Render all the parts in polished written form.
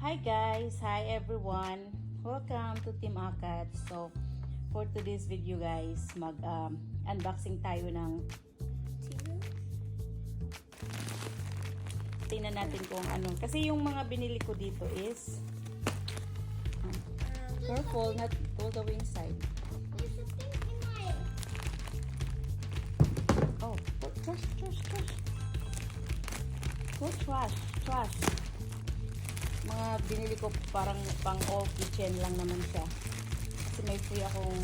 Hi guys, hi everyone. Welcome to Team Akad. So, for today's video guys, unboxing tayo ng TEMU? tingnan natin kung ano. Kasi yung mga binili ko dito is careful, not all the way inside. There's something in my... Oh, trash. Go trash. Mga binili ko parang pang all kitchen lang naman siya. Kasi may free akong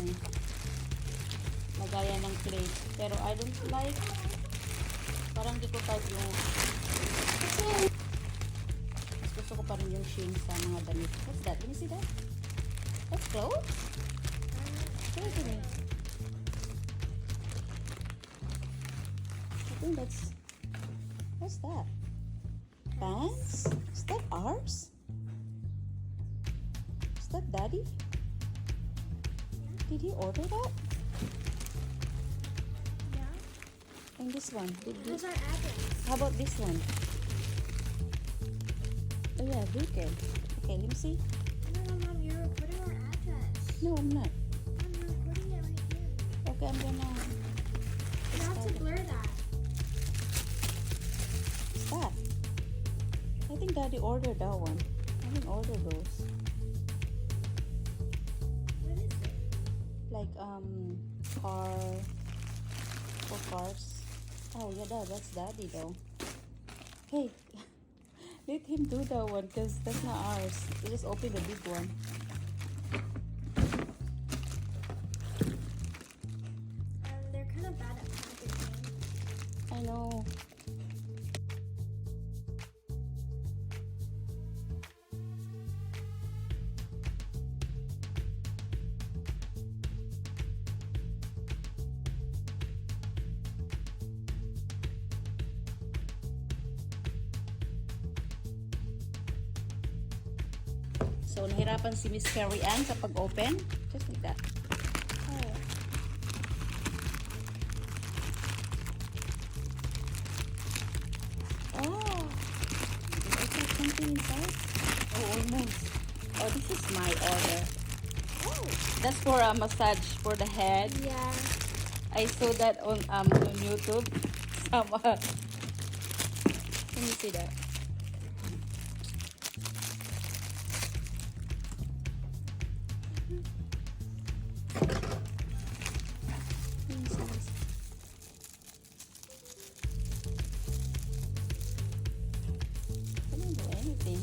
magaya ng plate. Pero I don't like, parang di ko type yung, mas gusto ko pa rin yung sheen sa mga damit. What's that? Let me see that. That's clothes? Show it to me. I think that's, what's that? Pants? Is that ours? Is that daddy? Did he order that? Yeah? And this one? What's our address? How about this one? Oh yeah, Weekend. Okay, let me see. No, Mom, you're recording our address. No, I'm not. Mom, you're recording it right here. Okay, I'm gonna. You have to blur that. What's that? I think daddy ordered that one. I didn't order those. What is it? Like, car. For cars. Oh, yeah, that's daddy though. Hey, let him do that one because that's not ours. We just open the big one. They're kind of bad at packaging. I know. So, nahirapan si Miss Carrie Ann sa pag-open. Just like that. Oh. Oh. Is there something inside? Oh, almost. Oh, this is my order. Oh! That's for a massage for the head. Yeah. I saw that on YouTube. Some, let me see that. Let me see this. I don't do anything.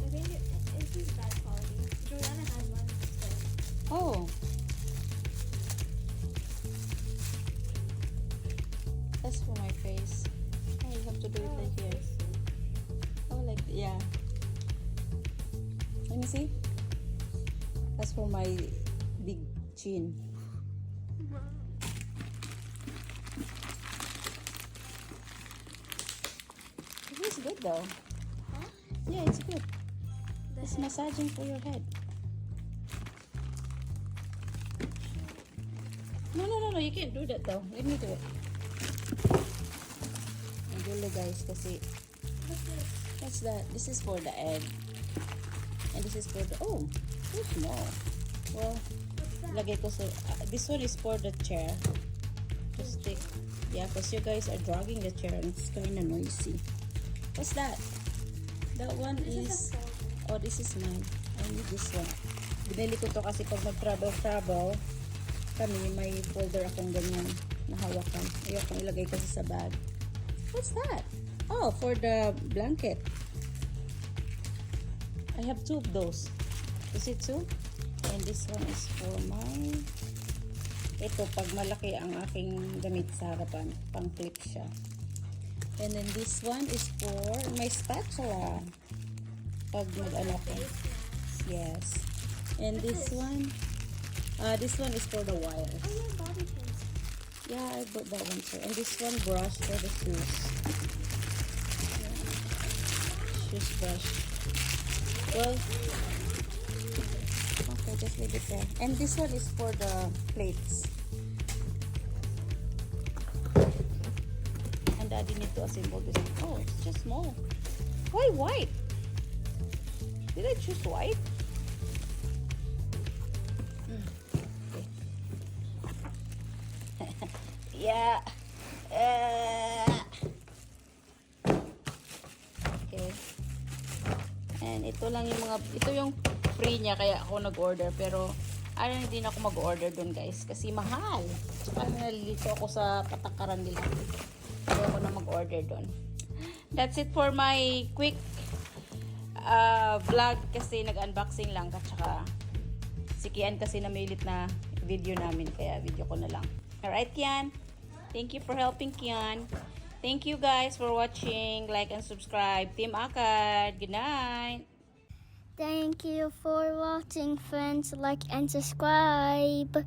I think it is bad quality. Joanna has one still. Oh. That's for my face. Oh, you have to do it like here. Oh, like, yeah. Let me see. That's for my big chin. It is good though. Huh? Yeah, it's good. The It's head. massaging for your head. No, you can't do that though. Let me do it. Ang gulo guys kasi What's this? what's that? This is for the egg. And this is for the, oh, so small. Well, What's that? lagay ko sa, this one is for the chair. Just stick. Yeah, because you guys are dragging the chair and it's kind of noisy. What's that? That one This is is, a folder. oh, this is mine. I need this one. Binili ko to kasi pag mag-travel kami, may folder akong ganyan na hawakan. Ayokong ilagay kasi sa bag. What's that? Oh, for the blanket. I have two of those. Is it two? And this one is for my... Ito, pag malaki ang aking gamit sa harapan, pang clip siya. And then this one is for my spatula. Pag mag-ano ko. Yes. And this one is for the wires. Oh, yeah, bobby pins. Yeah, I bought that one too. And this one brush for the shoes. Yeah. Shoes brush. Well, okay, just leave it there. And this one is for the plates. Daddy need to assemble this. Oh, it's just small. Why white? Did I choose white? Okay. Yeah. Okay. And ito lang yung ito yung free niya kaya ako nag-order. Pero, hindi na ako mag-order dun guys. Kasi mahal. Tsaka nalilito ako sa patakaran nila. Kaya ako na mag-order dun. That's it for my quick vlog kasi nag-unboxing lang. At saka, si Kian kasi namilit na video namin. Kaya video ko na lang. Alright, Kian? Thank you for helping, Kian. Thank you guys for watching. Like and subscribe. Team Akad. Good night. Thank you for watching, friends. Like and subscribe.